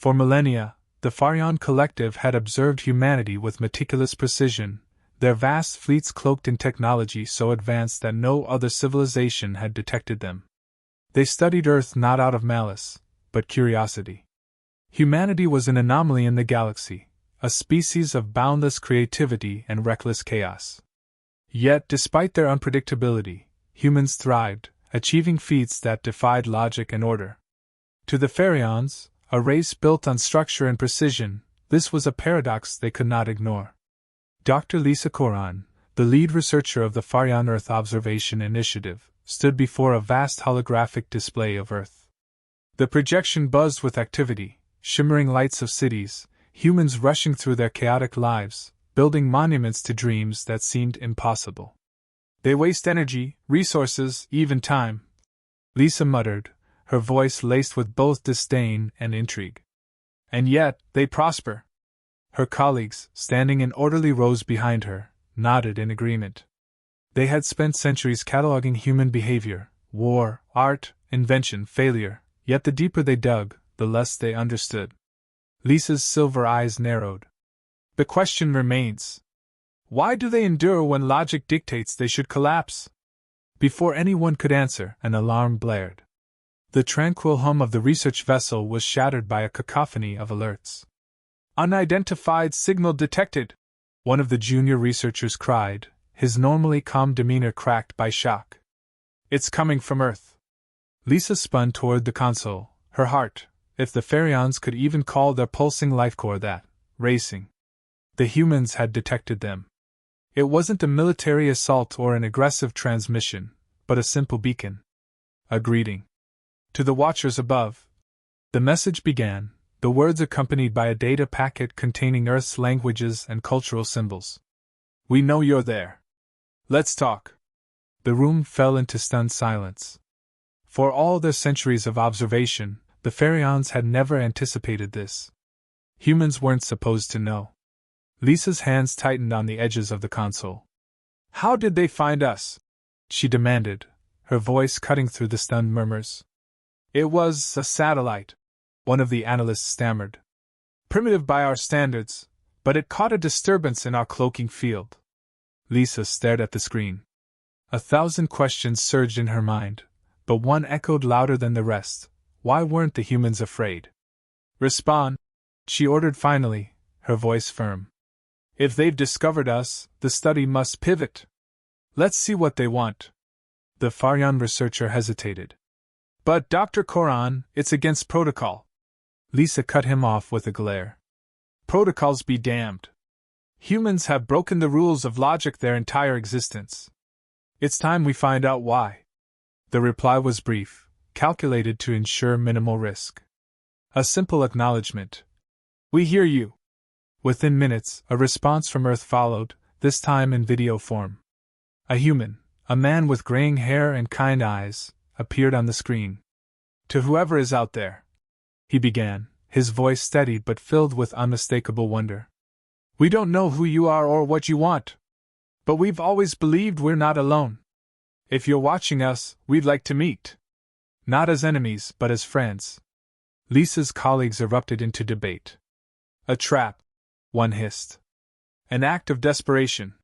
For millennia, the Farion collective had observed humanity with meticulous precision, their vast fleets cloaked in technology so advanced that no other civilization had detected them. They studied Earth not out of malice, but curiosity. Humanity was an anomaly in the galaxy, a species of boundless creativity and reckless chaos. Yet, despite their unpredictability, humans thrived, achieving feats that defied logic and order. To the Farions, a race built on structure and precision, this was a paradox they could not ignore. Dr. Lisa Coran, the lead researcher of the Farion Earth Observation Initiative, stood before a vast holographic display of Earth. The projection buzzed with activity, shimmering lights of cities, humans rushing through their chaotic lives, building monuments to dreams that seemed impossible. They waste energy, resources, even time, Lisa muttered, her voice laced with both disdain and intrigue. And yet, they prosper. Her colleagues, standing in orderly rows behind her, nodded in agreement. They had spent centuries cataloging human behavior, war, art, invention, failure, yet the deeper they dug, the less they understood. Lisa's silver eyes narrowed. The question remains: why do they endure when logic dictates they should collapse? Before anyone could answer, an alarm blared. The tranquil hum of the research vessel was shattered by a cacophony of alerts. Unidentified signal detected! One of the junior researchers cried, his normally calm demeanor cracked by shock. It's coming from Earth. Lisa spun toward the console, her heart, if the Farions could even call their pulsing life core that, racing. The humans had detected them. It wasn't a military assault or an aggressive transmission, but a simple beacon. A greeting. To the watchers above. The message began, the words accompanied by a data packet containing Earth's languages and cultural symbols. We know you're there. Let's talk. The room fell into stunned silence. For all their centuries of observation, the Farions had never anticipated this. Humans weren't supposed to know. Lisa's hands tightened on the edges of the console. How did they find us? She demanded, her voice cutting through the stunned murmurs. It was a satellite, one of the analysts stammered. Primitive by our standards, but it caught a disturbance in our cloaking field. Lisa stared at the screen. 1,000 questions surged in her mind, but one echoed louder than the rest. Why weren't the humans afraid? Respond, she ordered finally, her voice firm. If they've discovered us, the study must pivot. Let's see what they want. The Farion researcher hesitated. But Dr. Coran, it's against protocol. Lisa cut him off with a glare. Protocols be damned. Humans have broken the rules of logic their entire existence. It's time we find out why. The reply was brief, calculated to ensure minimal risk. A simple acknowledgement. We hear you. Within minutes, a response from Earth followed, this time in video form. A human, a man with graying hair and kind eyes, appeared on the screen. To whoever is out there, he began, his voice steadied but filled with unmistakable wonder. We don't know who you are or what you want, but we've always believed we're not alone. If you're watching us, we'd like to meet. Not as enemies, but as friends. Lisa's colleagues erupted into debate. A trap, one hissed. An act of desperation,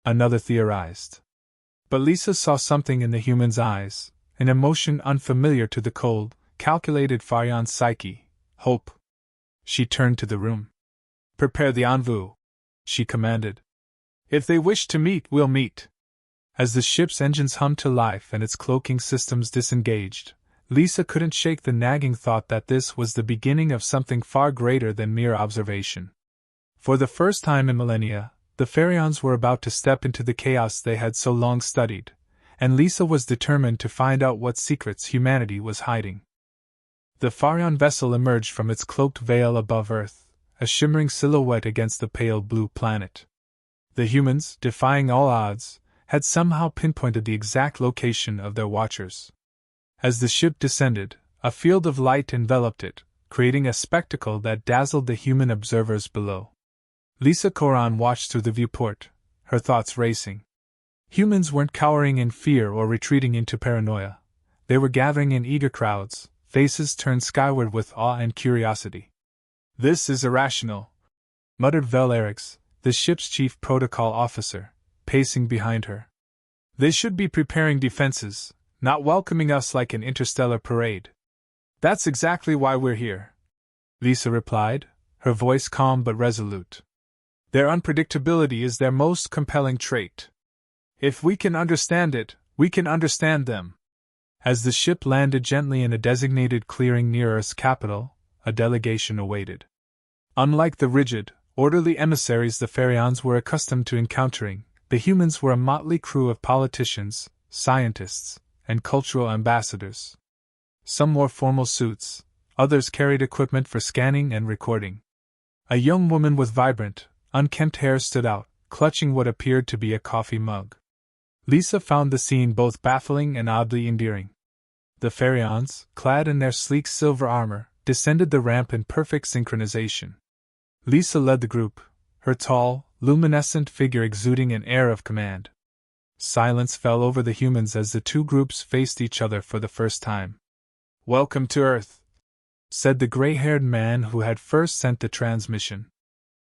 another theorized. But Lisa saw something in the human's eyes, an emotion unfamiliar to the cold, calculated Farion psyche, hope. She turned to the room. Prepare the envoy, she commanded. If they wish to meet, we'll meet. As the ship's engines hummed to life and its cloaking systems disengaged, Lisa couldn't shake the nagging thought that this was the beginning of something far greater than mere observation. For the first time in millennia, the Farions were about to step into the chaos they had so long studied, and Lisa was determined to find out what secrets humanity was hiding. The Farion vessel emerged from its cloaked veil above Earth, a shimmering silhouette against the pale blue planet. The humans, defying all odds, had somehow pinpointed the exact location of their watchers. As the ship descended, a field of light enveloped it, creating a spectacle that dazzled the human observers below. Lisa Coran watched through the viewport, her thoughts racing. Humans weren't cowering in fear or retreating into paranoia. They were gathering in eager crowds, faces turned skyward with awe and curiosity. This is irrational, muttered Vel-Erix, the ship's chief protocol officer, pacing behind her. They should be preparing defenses, not welcoming us like an interstellar parade. That's exactly why we're here, Lisa replied, her voice calm but resolute. Their unpredictability is their most compelling trait. If we can understand it, we can understand them. As the ship landed gently in a designated clearing near Earth's capital, a delegation awaited. Unlike the rigid, orderly emissaries the Pharians were accustomed to encountering, the humans were a motley crew of politicians, scientists, and cultural ambassadors. Some wore formal suits, others carried equipment for scanning and recording. A young woman with vibrant, unkempt hair stood out, clutching what appeared to be a coffee mug. Lisa found the scene both baffling and oddly endearing. The Pharians, clad in their sleek silver armor, descended the ramp in perfect synchronization. Lisa led the group, her tall, luminescent figure exuding an air of command. Silence fell over the humans as the two groups faced each other for the first time. "Welcome to Earth," said the gray-haired man who had first sent the transmission.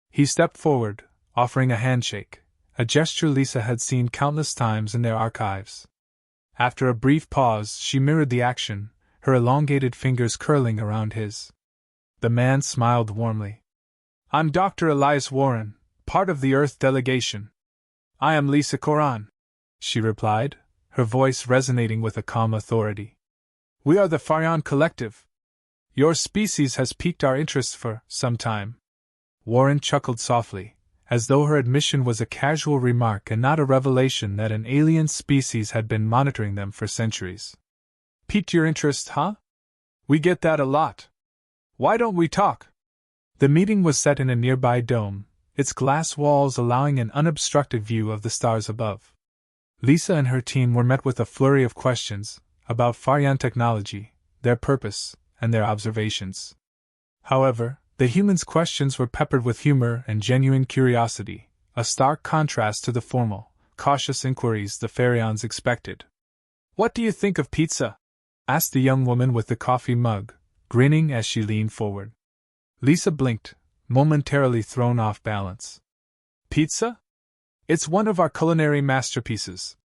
He stepped forward, offering a handshake, a gesture Lisa had seen countless times in their archives. After a brief pause, she mirrored the action, her elongated fingers curling around his. The man smiled warmly. "I'm Dr. Elias Warren, part of the Earth delegation." "I am Lisa Coran," she replied, her voice resonating with a calm authority. "We are the Pharian Collective. Your species has piqued our interest for some time." Warren chuckled softly, as though her admission was a casual remark and not a revelation that an alien species had been monitoring them for centuries. "Piqued your interest, huh? We get that a lot. Why don't we talk?" The meeting was set in a nearby dome, its glass walls allowing an unobstructed view of the stars above. Lisa and her team were met with a flurry of questions about Pharian technology, their purpose, and their observations. However, the humans' questions were peppered with humor and genuine curiosity, a stark contrast to the formal, cautious inquiries the Pharians expected. "What do you think of pizza?" asked the young woman with the coffee mug, grinning as she leaned forward. Lisa blinked, momentarily thrown off balance. "Pizza? It's one of our culinary masterpieces,"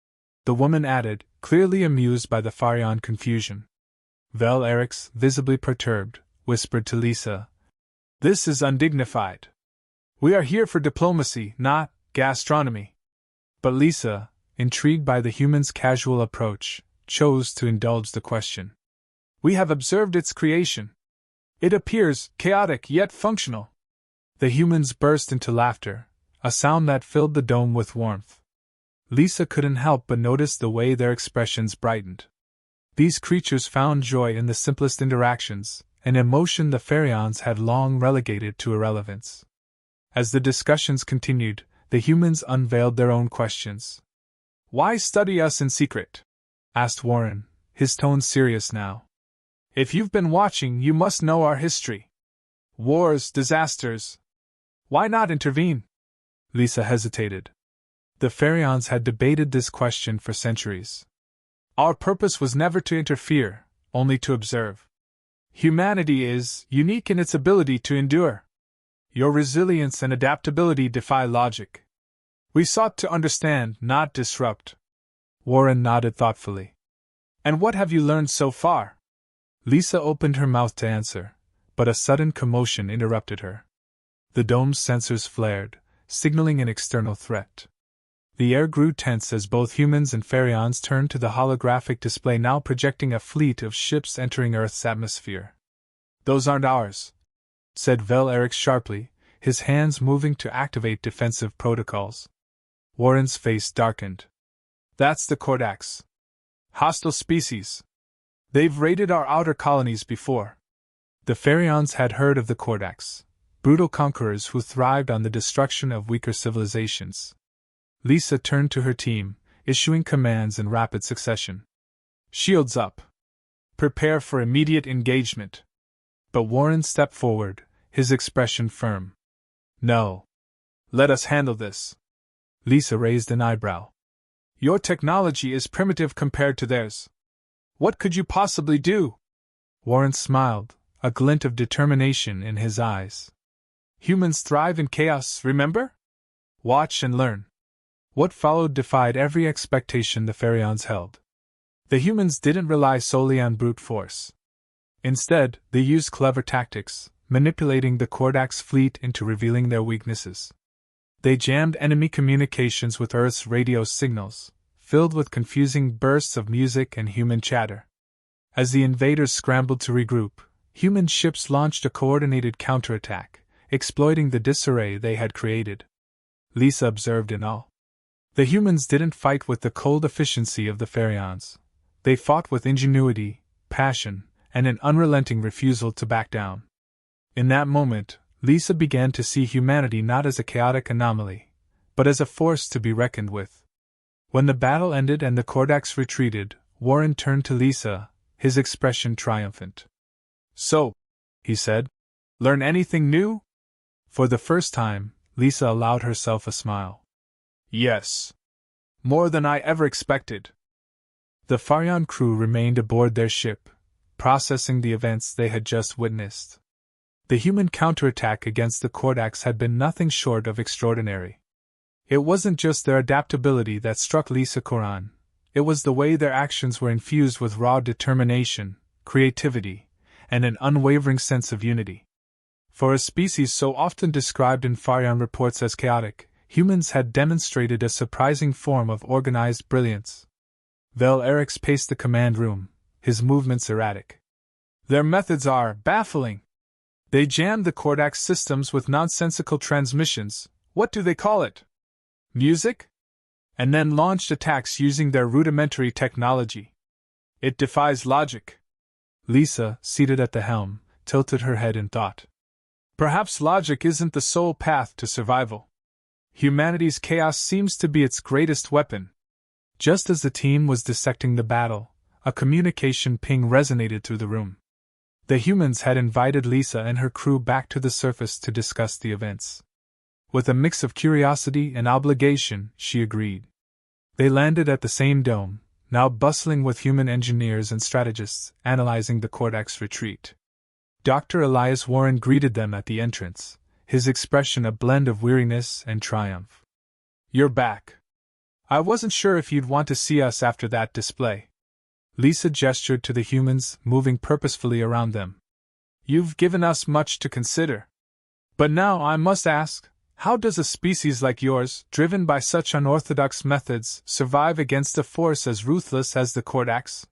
the woman added, clearly amused by the Pharian confusion. Vel-Erix, visibly perturbed, whispered to Lisa, "This is undignified. We are here for diplomacy, not gastronomy." But Lisa, intrigued by the human's casual approach, chose to indulge the question. "We have observed its creation. It appears chaotic yet functional." The humans burst into laughter, a sound that filled the dome with warmth. Lisa couldn't help but notice the way their expressions brightened. These creatures found joy in the simplest interactions, an emotion the Pharians had long relegated to irrelevance. As the discussions continued, the humans unveiled their own questions. "Why study us in secret?" asked Warren, his tone serious now. "If you've been watching, you must know our history. Wars, disasters. Why not intervene?" Lisa hesitated. The Pharians had debated this question for centuries. "Our purpose was never to interfere, only to observe. Humanity is unique in its ability to endure. Your resilience and adaptability defy logic. We sought to understand, not disrupt." Warren nodded thoughtfully. "And what have you learned so far?" Lisa opened her mouth to answer, but a sudden commotion interrupted her. The dome's sensors flared, signaling an external threat. The air grew tense as both humans and Pharians turned to the holographic display now projecting a fleet of ships entering Earth's atmosphere. "Those aren't ours," said Vel-Erix sharply, his hands moving to activate defensive protocols. Warren's face darkened. "That's the Kordax. Hostile species. They've raided our outer colonies before." The Pharians had heard of the Kordax, brutal conquerors who thrived on the destruction of weaker civilizations. Lisa turned to her team, issuing commands in rapid succession. "Shields up. Prepare for immediate engagement." But Warren stepped forward, his expression firm. "No. Let us handle this." Lisa raised an eyebrow. "Your technology is primitive compared to theirs. What could you possibly do?" Warren smiled, a glint of determination in his eyes. Humans thrive in chaos, remember? Watch and learn. What followed defied every expectation the Pharians held. The humans didn't rely solely on brute force. Instead, they used clever tactics, manipulating the Kordak's fleet into revealing their weaknesses. They jammed enemy communications with Earth's radio signals, filled with confusing bursts of music and human chatter. As the invaders scrambled to regroup, human ships launched a coordinated counterattack, exploiting the disarray they had created. Lisa observed in awe. The humans didn't fight with the cold efficiency of the Pharians. They fought with ingenuity, passion, and an unrelenting refusal to back down. In that moment, Lisa began to see humanity not as a chaotic anomaly, but as a force to be reckoned with. When the battle ended and the Kordaks retreated, Warren turned to Lisa, his expression triumphant. "So," he said, "learn anything new?" For the first time, Lisa allowed herself a smile. "Yes. More than I ever expected." The Pharian crew remained aboard their ship, processing the events they had just witnessed. The human counterattack against the Kordaks had been nothing short of extraordinary. It wasn't just their adaptability that struck Lisa Koran, it was the way their actions were infused with raw determination, creativity, and an unwavering sense of unity. For a species so often described in Pharian reports as chaotic, humans had demonstrated a surprising form of organized brilliance. Vel-Erix paced the command room, his movements erratic. "Their methods are baffling. They jammed the Kordak systems with nonsensical transmissions, what do they call it? Music? And then launched attacks using their rudimentary technology. It defies logic." Lisa, seated at the helm, tilted her head in thought. Perhaps logic isn't the sole path to survival. Humanity's chaos seems to be its greatest weapon. Just as the team was dissecting the battle, a communication ping resonated through the room. The humans had invited Lisa and her crew back to the surface to discuss the events. With a mix of curiosity and obligation, she agreed. They landed at the same dome, now bustling with human engineers and strategists, analyzing the Kordak's retreat. Dr. Elias Warren greeted them at the entrance, his expression a blend of weariness and triumph. "You're back. I wasn't sure if you'd want to see us after that display." Lisa gestured to the humans, moving purposefully around them. "You've given us much to consider. But now I must ask, how does a species like yours, driven by such unorthodox methods, survive against a force as ruthless as the Kordaks?"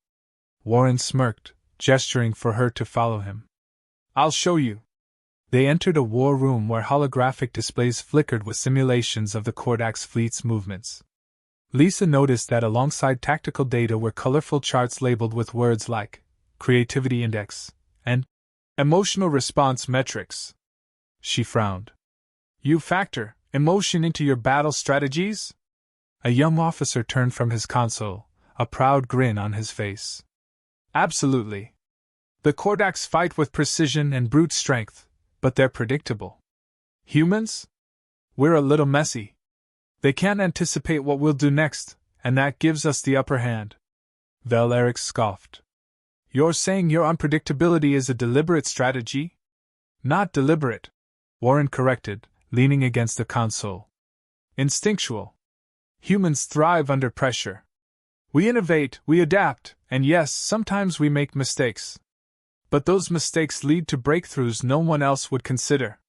Warren smirked, gesturing for her to follow him. "I'll show you." They entered a war room where holographic displays flickered with simulations of the Kordak's fleet's movements. Lisa noticed that alongside tactical data were colorful charts labeled with words like Creativity Index and Emotional Response Metrics. She frowned. "You factor emotion into your battle strategies?" A young officer turned from his console, a proud grin on his face. "Absolutely. The Kordaks fight with precision and brute strength, but they're predictable. Humans? We're a little messy. They can't anticipate what we'll do next, and that gives us the upper hand." Vel-Erix scoffed. "You're saying your unpredictability is a deliberate strategy?" "Not deliberate," Warren corrected, leaning against the console. "Instinctual. Humans thrive under pressure. We innovate, we adapt, and yes, sometimes we make mistakes. But those mistakes lead to breakthroughs no one else would consider."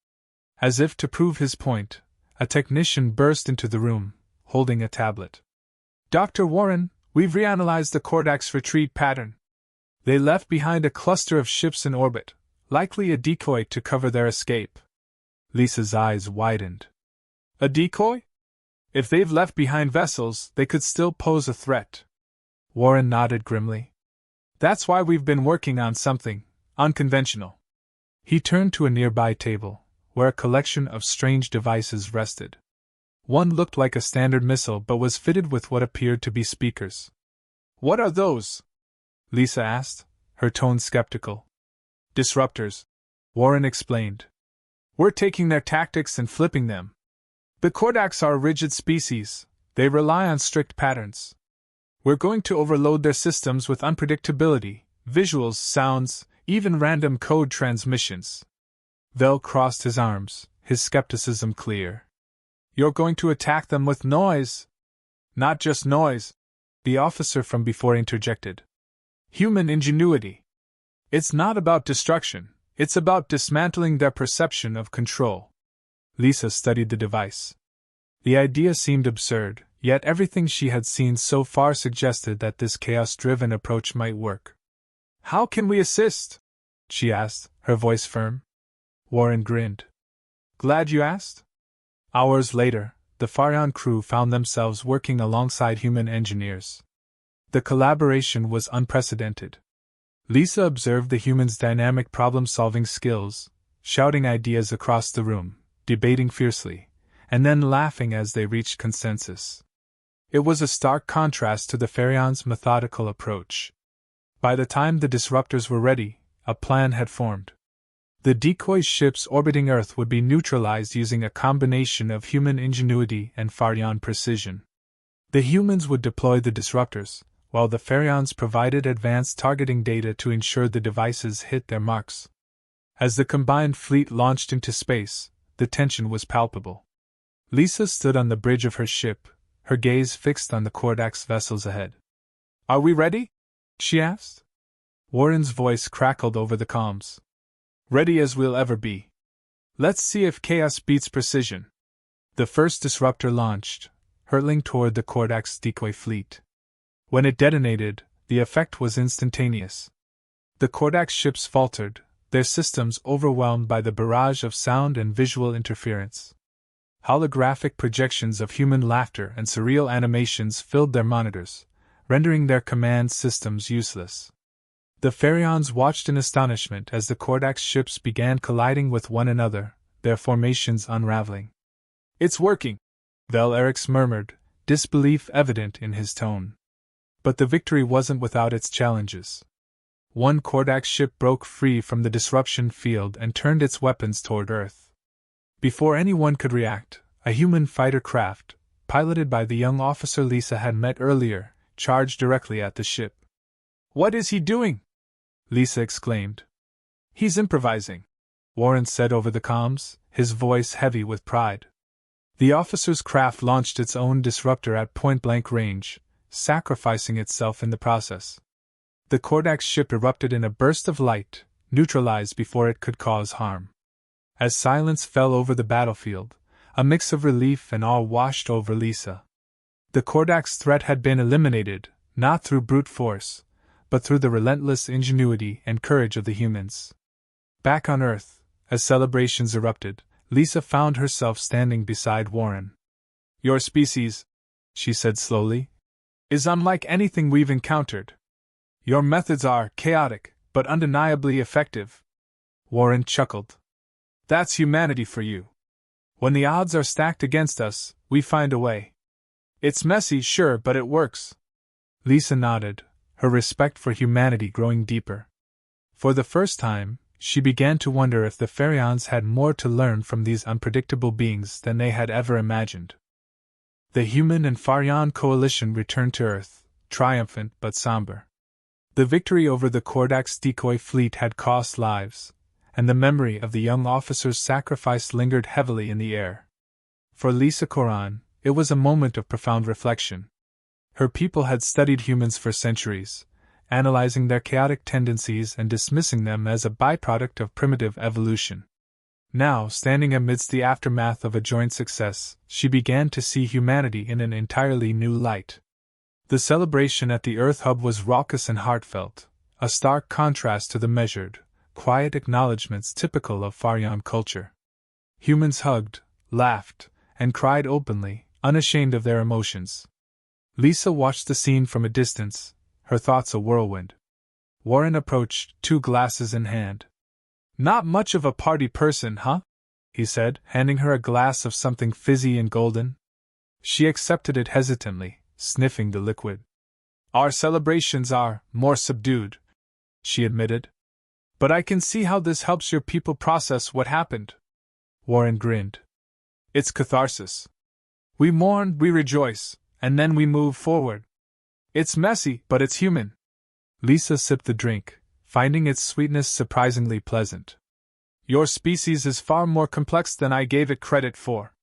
As if to prove his point, a technician burst into the room, holding a tablet. "Dr. Warren, we've reanalyzed the Kordak's retreat pattern. They left behind a cluster of ships in orbit, likely a decoy to cover their escape." Lisa's eyes widened. "A decoy? If they've left behind vessels, they could still pose a threat." Warren nodded grimly. "That's why we've been working on something unconventional." He turned to a nearby table, where a collection of strange devices rested. One looked like a standard missile but was fitted with what appeared to be speakers. "What are those?" Lisa asked, her tone skeptical. "Disruptors," Warren explained. "We're taking their tactics and flipping them. The Kordaks are a rigid species, they rely on strict patterns. We're going to overload their systems with unpredictability, visuals, sounds, even random code transmissions." Vel crossed his arms, his skepticism clear. You're going to attack them with noise. Not just noise, the officer from before interjected. Human ingenuity. It's not about destruction, it's about dismantling their perception of control. Lisa studied the device. The idea seemed absurd, yet everything she had seen so far suggested that this chaos-driven approach might work. How can we assist? She asked, her voice firm. Warren grinned. Glad you asked? Hours later, the Pharion crew found themselves working alongside human engineers. The collaboration was unprecedented. Lisa observed the humans' dynamic problem-solving skills, shouting ideas across the room, debating fiercely, and then laughing as they reached consensus. It was a stark contrast to the Pharion's methodical approach. By the time the disruptors were ready, a plan had formed. The decoy ships orbiting Earth would be neutralized using a combination of human ingenuity and Pharion precision. The humans would deploy the disruptors, while the Pharions provided advanced targeting data to ensure the devices hit their marks. As the combined fleet launched into space, the tension was palpable. Lisa stood on the bridge of her ship, her gaze fixed on the Kordax vessels ahead. Are we ready? She asked. Warren's voice crackled over the comms. Ready as we'll ever be. Let's see if chaos beats precision. The first disruptor launched, hurtling toward the Kordax decoy fleet. When it detonated, the effect was instantaneous. The Kordax ships faltered, their systems overwhelmed by the barrage of sound and visual interference. Holographic projections of human laughter and surreal animations filled their monitors, rendering their command systems useless. The Pharions watched in astonishment as the Kordax ships began colliding with one another, their formations unraveling. It's working, Vel-Erix murmured, disbelief evident in his tone. But the victory wasn't without its challenges. One Kordax ship broke free from the disruption field and turned its weapons toward Earth. Before anyone could react, a human fighter craft, piloted by the young officer Lisa had met earlier, charged directly at the ship. What is he doing? Lisa exclaimed. He's improvising, Warren said over the comms, his voice heavy with pride. The officer's craft launched its own disruptor at point-blank range, sacrificing itself in the process. The Kordax ship erupted in a burst of light, neutralized before it could cause harm. As silence fell over the battlefield, a mix of relief and awe washed over Lisa. The Kordax threat had been eliminated, not through brute force, but through the relentless ingenuity and courage of the humans. Back on Earth, as celebrations erupted, Lisa found herself standing beside Warren. Your species, she said slowly, is unlike anything we've encountered. Your methods are chaotic, but undeniably effective. Warren chuckled. That's humanity for you. When the odds are stacked against us, we find a way. It's messy, sure, but it works. Lisa nodded, her respect for humanity growing deeper. For the first time, she began to wonder if the Pharions had more to learn from these unpredictable beings than they had ever imagined. The human and Pharion coalition returned to Earth, triumphant but somber. The victory over the Kordax decoy fleet had cost lives, and the memory of the young officer's sacrifice lingered heavily in the air. For Lisa Koran, it was a moment of profound reflection. Her people had studied humans for centuries, analyzing their chaotic tendencies and dismissing them as a byproduct of primitive evolution. Now, standing amidst the aftermath of a joint success, she began to see humanity in an entirely new light. The celebration at the Earth Hub was raucous and heartfelt, a stark contrast to the measured, quiet acknowledgments typical of Pharion culture. Humans hugged, laughed, and cried openly, unashamed of their emotions. Lisa watched the scene from a distance, her thoughts a whirlwind. Warren approached, 2 glasses in hand. Not much of a party person, huh? He said, handing her a glass of something fizzy and golden. She accepted it hesitantly, sniffing the liquid. Our celebrations are more subdued, she admitted. But I can see how this helps your people process what happened. Warren grinned. It's catharsis. We mourn, we rejoice, and then we move forward. It's messy, but it's human. Lisa sipped the drink, finding its sweetness surprisingly pleasant. Your species is far more complex than I gave it credit for.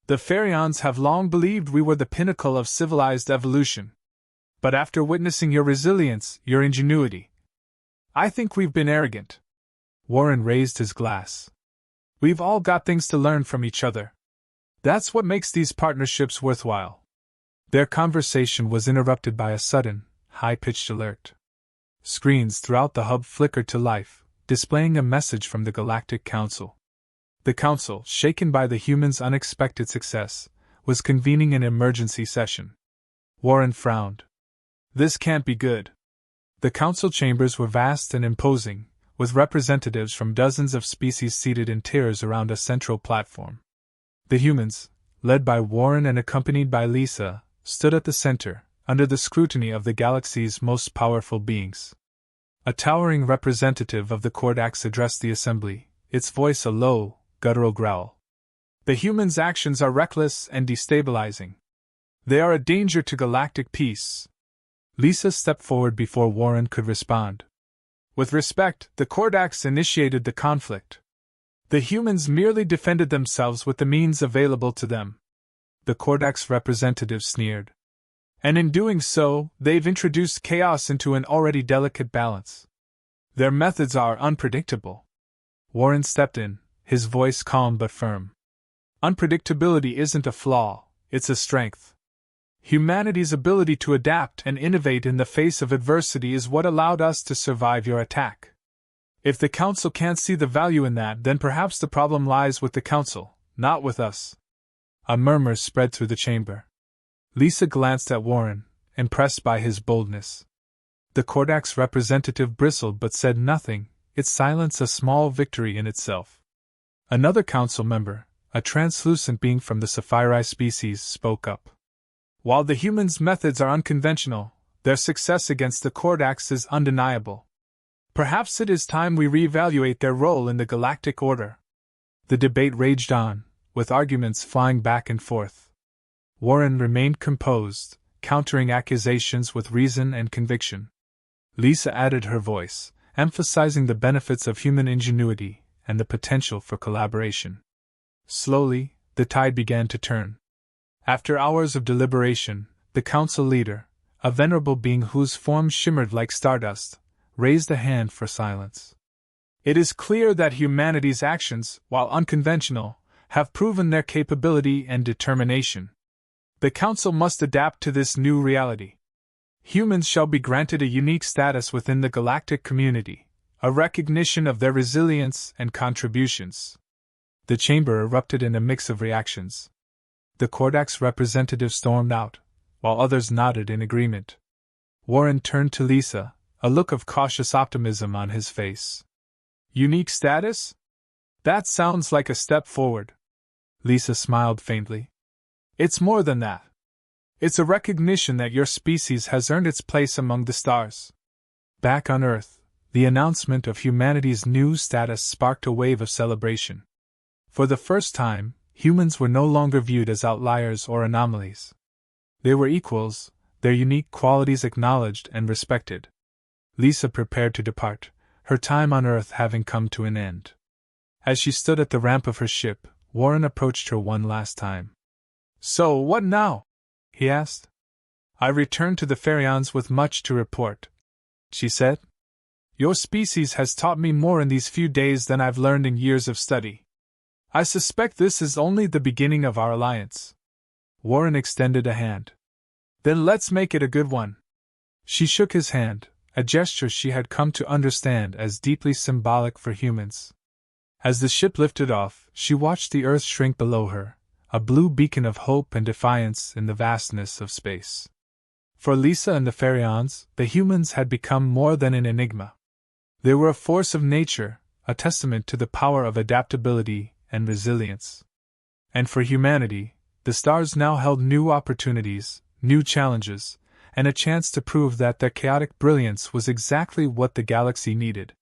The Pharians have long believed we were the pinnacle of civilized evolution. But after witnessing your resilience, your ingenuity, I think we've been arrogant." Warren raised his glass. "We've all got things to learn from each other. That's what makes these partnerships worthwhile." Their conversation was interrupted by a sudden, high-pitched alert. Screens throughout the hub flickered to life, displaying a message from the Galactic Council. The Council, shaken by the humans' unexpected success, was convening an emergency session. Warren frowned. This can't be good. The Council chambers were vast and imposing, with representatives from dozens of species seated in tiers around a central platform. The humans, led by Warren and accompanied by Lisa, stood at the center, under the scrutiny of the galaxy's most powerful beings. A towering representative of the Codex addressed the assembly, its voice a low, guttural growl. "The humans' actions are reckless and destabilizing. They are a danger to galactic peace." Lisa stepped forward before Warren could respond. "With respect, the Codex initiated the conflict. The humans merely defended themselves with the means available to them." The Codex representative sneered. "And in doing so, they've introduced chaos into an already delicate balance. Their methods are unpredictable." Warren stepped in, his voice calm but firm. "Unpredictability isn't a flaw, it's a strength. Humanity's ability to adapt and innovate in the face of adversity is what allowed us to survive your attack. If the Council can't see the value in that, then perhaps the problem lies with the Council, not with us." A murmur spread through the chamber. Lisa glanced at Warren, impressed by his boldness. The Codex representative bristled but said nothing, its silence a small victory in itself. Another Council member, a translucent being from the Sci-Fi species, spoke up. "While the humans' methods are unconventional, their success against the Codex is undeniable. Perhaps it is time we reevaluate their role in the galactic order." The debate raged on, with arguments flying back and forth. Warren remained composed, countering accusations with reason and conviction. Lisa added her voice, emphasizing the benefits of human ingenuity and the potential for collaboration. Slowly, the tide began to turn. After hours of deliberation, the Council leader, a venerable being whose form shimmered like stardust, raised a hand for silence. "It is clear that humanity's actions, while unconventional, have proven their capability and determination. The Council must adapt to this new reality. Humans shall be granted a unique status within the galactic community, a recognition of their resilience and contributions." The chamber erupted in a mix of reactions. The Codex representative stormed out, while others nodded in agreement. Warren turned to Lisa, a look of cautious optimism on his face. "Unique status? That sounds like a step forward." Lisa smiled faintly. "It's more than that. It's a recognition that your species has earned its place among the stars." Back on Earth, the announcement of humanity's new status sparked a wave of celebration. For the first time, humans were no longer viewed as outliers or anomalies. They were equals, their unique qualities acknowledged and respected. Lisa prepared to depart, her time on Earth having come to an end. As she stood at the ramp of her ship, Warren approached her one last time. "So, what now?" he asked. "I returned to the Pharians with much to report," she said. "Your species has taught me more in these few days than I've learned in years of study. I suspect this is only the beginning of our alliance." Warren extended a hand. "Then let's make it a good one." She shook his hand, a gesture she had come to understand as deeply symbolic for humans. As the ship lifted off, she watched the Earth shrink below her, a blue beacon of hope and defiance in the vastness of space. For Lisa and the Pharians, the humans had become more than an enigma. They were a force of nature, a testament to the power of adaptability and resilience. And for humanity, the stars now held new opportunities, new challenges, and a chance to prove that their chaotic brilliance was exactly what the galaxy needed.